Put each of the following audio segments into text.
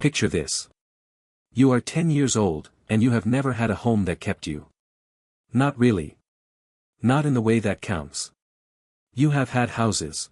Picture this. You are 10 years old, and you have never had a home that kept you. Not really. Not in the way that counts. You have had houses.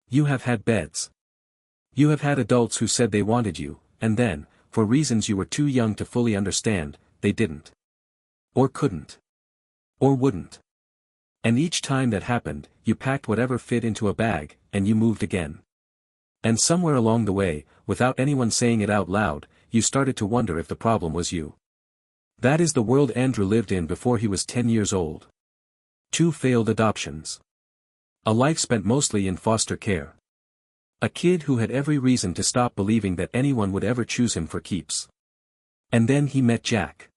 You have had beds. You have had adults who said they wanted you, and then, for reasons you were too young to fully understand, they didn't. Or couldn't. Or wouldn't. And each time that happened, you packed whatever fit into a bag, and you moved again. And somewhere along the way, without anyone saying it out loud, you started to wonder if the problem was you. That is the world Andrew lived in before he was 10 years old. 2 failed adoptions. A life spent mostly in foster care. A kid who had every reason to stop believing that anyone would ever choose him for keeps. And then he met Jack.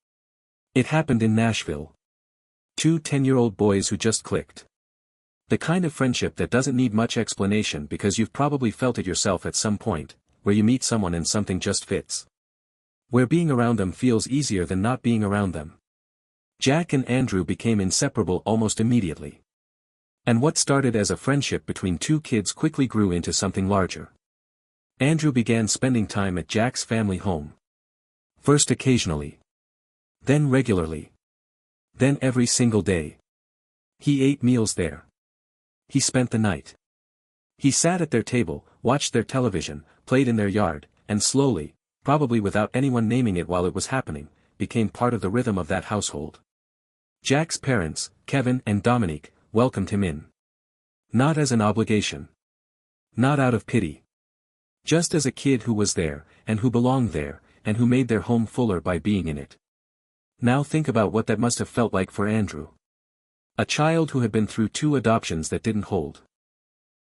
It happened in Nashville. 2 10-year-old boys who just clicked. The kind of friendship that doesn't need much explanation because you've probably felt it yourself at some point, where you meet someone and something just fits. Where being around them feels easier than not being around them. Jack and Andrew became inseparable almost immediately. And what started as a friendship between 2 kids quickly grew into something larger. Andrew began spending time at Jack's family home. First occasionally. Then regularly. Then every single day. He ate meals there. He spent the night. He sat at their table, watched their television, played in their yard, and slowly, probably without anyone naming it while it was happening, became part of the rhythm of that household. Jack's parents, Kevin and Dominique, welcomed him in. Not as an obligation. Not out of pity. Just as a kid who was there, and who belonged there, and who made their home fuller by being in it. Now think about what that must have felt like for Andrew. A child who had been through 2 adoptions that didn't hold.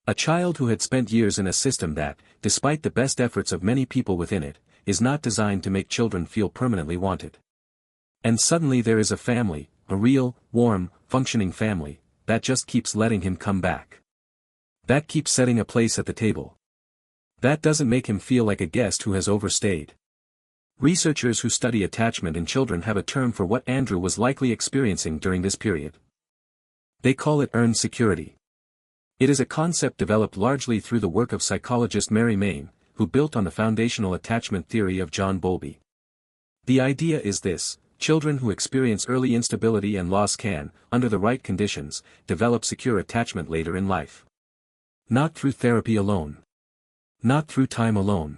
A child who had spent years in a system that, despite the best efforts of many people within it, is not designed to make children feel permanently wanted. And suddenly there is a family, a real, warm, functioning family, that just keeps letting him come back. That keeps setting a place at the table. That doesn't make him feel like a guest who has overstayed. Researchers who study attachment in children have a term for what Andrew was likely experiencing during this period. They call it earned security. It is a concept developed largely through the work of psychologist Mary Main, who built on the foundational attachment theory of John Bowlby. The idea is this: children who experience early instability and loss can, under the right conditions, develop secure attachment later in life. Not through therapy alone. Not through time alone.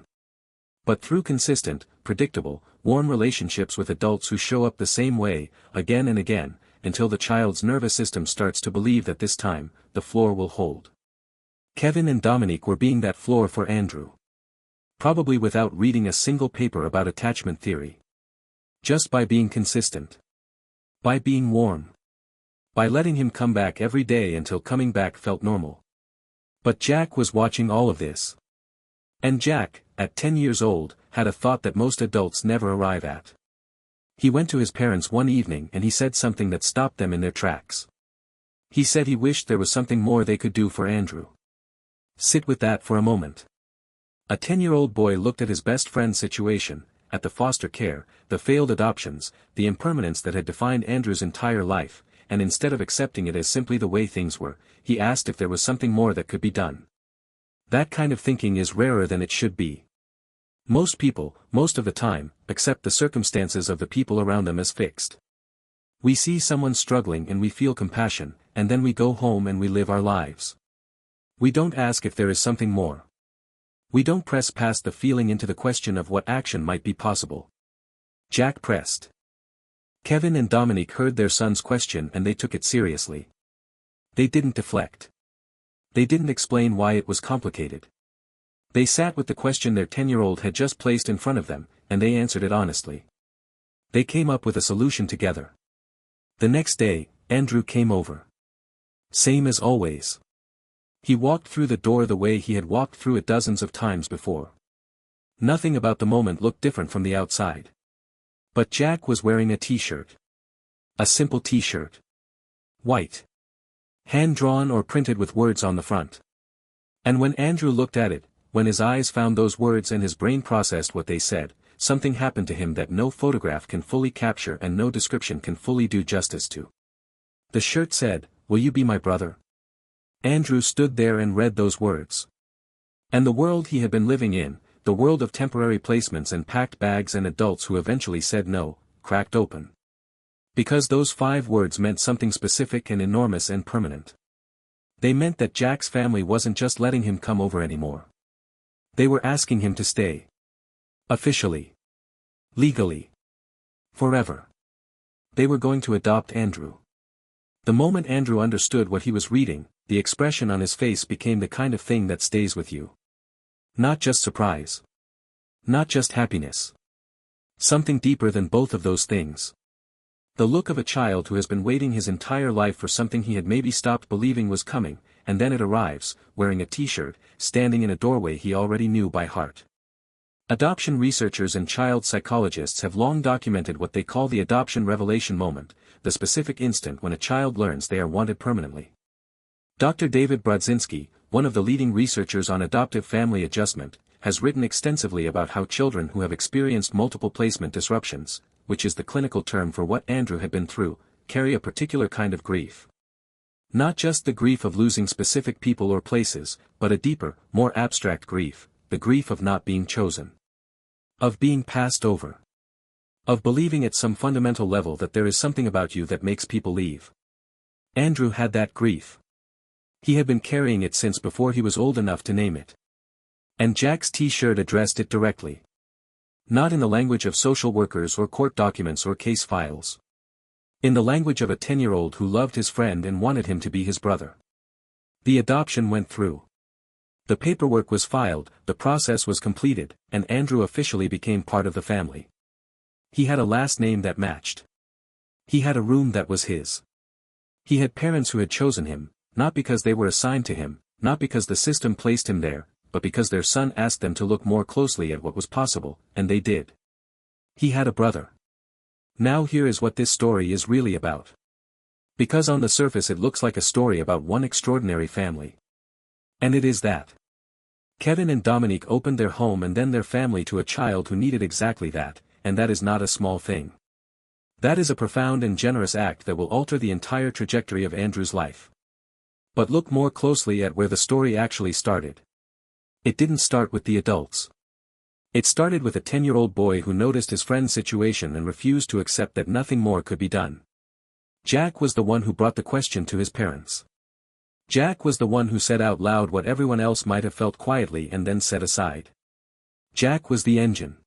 But through consistent, predictable, warm relationships with adults who show up the same way, again and again, until the child's nervous system starts to believe that this time, the floor will hold. Kevin and Dominique were being that floor for Andrew. Probably without reading a single paper about attachment theory. Just by being consistent. By being warm. By letting him come back every day until coming back felt normal. But Jack was watching all of this. And Jack, at 10 years old, had a thought that most adults never arrive at. He went to his parents one evening and he said something that stopped them in their tracks. He said he wished there was something more they could do for Andrew. Sit with that for a moment. A 10-year-old boy looked at his best friend's situation, at the foster care, the failed adoptions, the impermanence that had defined Andrew's entire life, and instead of accepting it as simply the way things were, he asked if there was something more that could be done. That kind of thinking is rarer than it should be. Most people, most of the time, accept the circumstances of the people around them as fixed. We see someone struggling and we feel compassion, and then we go home and we live our lives. We don't ask if there is something more. We don't press past the feeling into the question of what action might be possible. Jack pressed. Kevin and Dominique heard their son's question and they took it seriously. They didn't deflect. They didn't explain why it was complicated. They sat with the question their 10-year-old had just placed in front of them, and they answered it honestly. They came up with a solution together. The next day, Andrew came over. Same as always. He walked through the door the way he had walked through it dozens of times before. Nothing about the moment looked different from the outside. But Jack was wearing a t-shirt. A simple t-shirt. White. Hand-drawn or printed with words on the front. And when Andrew looked at it, when his eyes found those words and his brain processed what they said, something happened to him that no photograph can fully capture and no description can fully do justice to. The shirt said, "Will you be my brother?" Andrew stood there and read those words. And the world he had been living in, the world of temporary placements and packed bags and adults who eventually said no, cracked open. Because those 5 words meant something specific and enormous and permanent. They meant that Jack's family wasn't just letting him come over anymore. They were asking him to stay. Officially. Legally. Forever. They were going to adopt Andrew. The moment Andrew understood what he was reading, the expression on his face became the kind of thing that stays with you. Not just surprise. Not just happiness. Something deeper than both of those things. The look of a child who has been waiting his entire life for something he had maybe stopped believing was coming, and then it arrives, wearing a t-shirt, standing in a doorway he already knew by heart. Adoption researchers and child psychologists have long documented what they call the adoption revelation moment, the specific instant when a child learns they are wanted permanently. Dr. David Brodzinski, one of the leading researchers on adoptive family adjustment, has written extensively about how children who have experienced multiple placement disruptions, which is the clinical term for what Andrew had been through, carry a particular kind of grief. Not just the grief of losing specific people or places, but a deeper, more abstract grief, the grief of not being chosen. Of being passed over. Of believing at some fundamental level that there is something about you that makes people leave. Andrew had that grief. He had been carrying it since before he was old enough to name it. And Jack's t-shirt addressed it directly. Not in the language of social workers or court documents or case files. In the language of a 10-year-old who loved his friend and wanted him to be his brother. The adoption went through. The paperwork was filed, the process was completed, and Andrew officially became part of the family. He had a last name that matched. He had a room that was his. He had parents who had chosen him, not because they were assigned to him, not because the system placed him there, but because their son asked them to look more closely at what was possible, and they did. He had a brother. Now here is what this story is really about. Because on the surface it looks like a story about one extraordinary family. And it is that. Kevin and Dominique opened their home and then their family to a child who needed exactly that, and that is not a small thing. That is a profound and generous act that will alter the entire trajectory of Andrew's life. But look more closely at where the story actually started. It didn't start with the adults. It started with a 10-year-old boy who noticed his friend's situation and refused to accept that nothing more could be done. Jack was the one who brought the question to his parents. Jack was the one who said out loud what everyone else might have felt quietly and then set aside. Jack was the engine.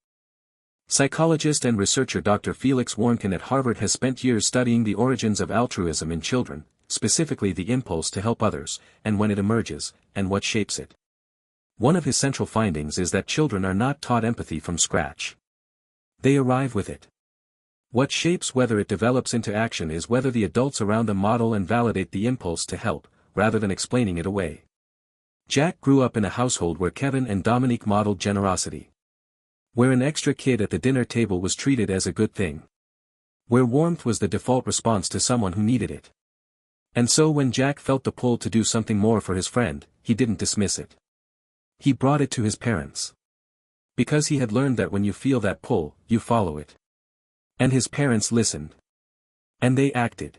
Psychologist and researcher Dr. Felix Warnken at Harvard has spent years studying the origins of altruism in children, specifically the impulse to help others, and when it emerges, and what shapes it. One of his central findings is that children are not taught empathy from scratch. They arrive with it. What shapes whether it develops into action is whether the adults around them model and validate the impulse to help, rather than explaining it away. Jack grew up in a household where Kevin and Dominique modeled generosity. Where an extra kid at the dinner table was treated as a good thing. Where warmth was the default response to someone who needed it. And so when Jack felt the pull to do something more for his friend, he didn't dismiss it. He brought it to his parents. Because he had learned that when you feel that pull, you follow it. And his parents listened. And they acted.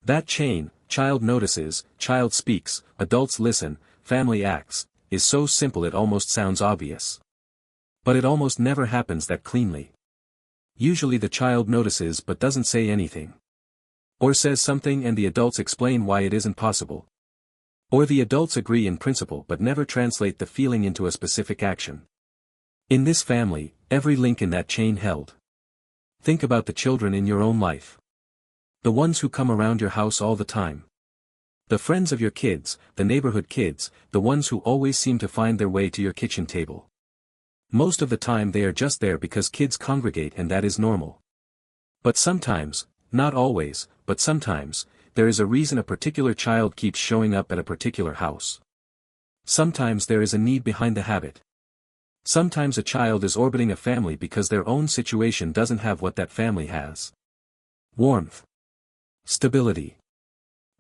That chain, child notices, child speaks, adults listen, family acts, is so simple it almost sounds obvious. But it almost never happens that cleanly. Usually the child notices but doesn't say anything. Or says something and the adults explain why it isn't possible. Or the adults agree in principle but never translate the feeling into a specific action. In this family, every link in that chain held. Think about the children in your own life. The ones who come around your house all the time. The friends of your kids, the neighborhood kids, the ones who always seem to find their way to your kitchen table. Most of the time they are just there because kids congregate and that is normal. But sometimes, not always, but sometimes, there is a reason a particular child keeps showing up at a particular house. Sometimes there is a need behind the habit. Sometimes a child is orbiting a family because their own situation doesn't have what that family has. Warmth. Stability.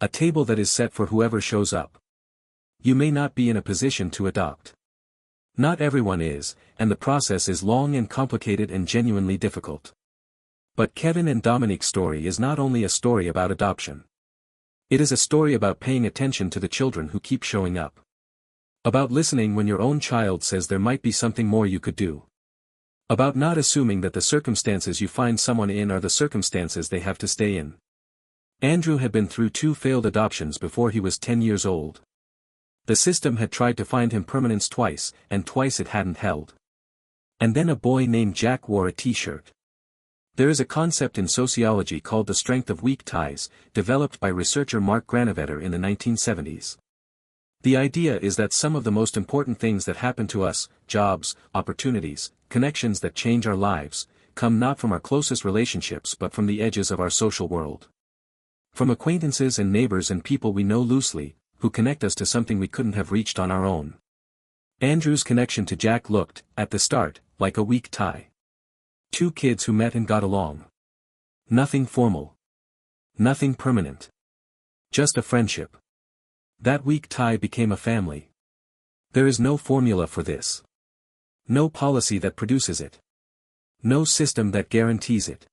A table that is set for whoever shows up. You may not be in a position to adopt. Not everyone is, and the process is long and complicated and genuinely difficult. But Kevin and Dominique's story is not only a story about adoption. It is a story about paying attention to the children who keep showing up. About listening when your own child says there might be something more you could do. About not assuming that the circumstances you find someone in are the circumstances they have to stay in. Andrew had been through 2 failed adoptions before he was 10 years old. The system had tried to find him permanence twice, and twice it hadn't held. And then a boy named Jack wore a t-shirt. There is a concept in sociology called the strength of weak ties, developed by researcher Mark Granovetter in the 1970s. The idea is that some of the most important things that happen to us, jobs, opportunities, connections that change our lives, come not from our closest relationships but from the edges of our social world. From acquaintances and neighbors and people we know loosely, who connect us to something we couldn't have reached on our own. Andrew's connection to Jack looked, at the start, like a weak tie. 2 kids who met and got along. Nothing formal. Nothing permanent. Just a friendship. That weak tie became a family. There is no formula for this. No policy that produces it. No system that guarantees it.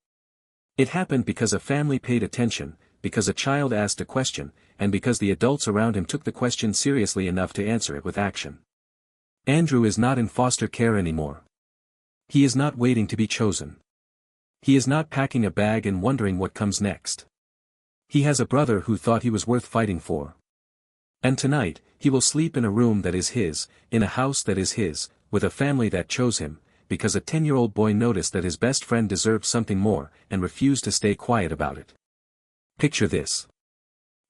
It happened because a family paid attention, because a child asked a question, and because the adults around him took the question seriously enough to answer it with action. Andrew is not in foster care anymore. He is not waiting to be chosen. He is not packing a bag and wondering what comes next. He has a brother who thought he was worth fighting for. And tonight, he will sleep in a room that is his, in a house that is his, with a family that chose him, because a 10-year-old boy noticed that his best friend deserved something more, and refused to stay quiet about it. Picture this.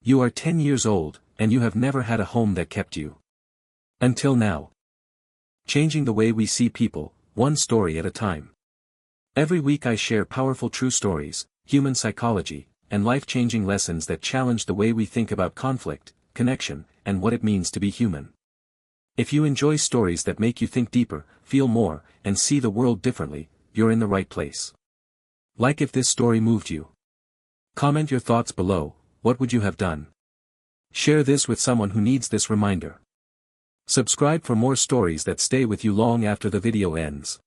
You are 10 years old, and you have never had a home that kept you. Until now. Changing the way we see people, one story at a time. Every week I share powerful true stories, human psychology, and life-changing lessons that challenge the way we think about conflict, connection, and what it means to be human. If you enjoy stories that make you think deeper, feel more, and see the world differently, you're in the right place. Like if this story moved you. Comment your thoughts below. What would you have done? Share this with someone who needs this reminder. Subscribe for more stories that stay with you long after the video ends.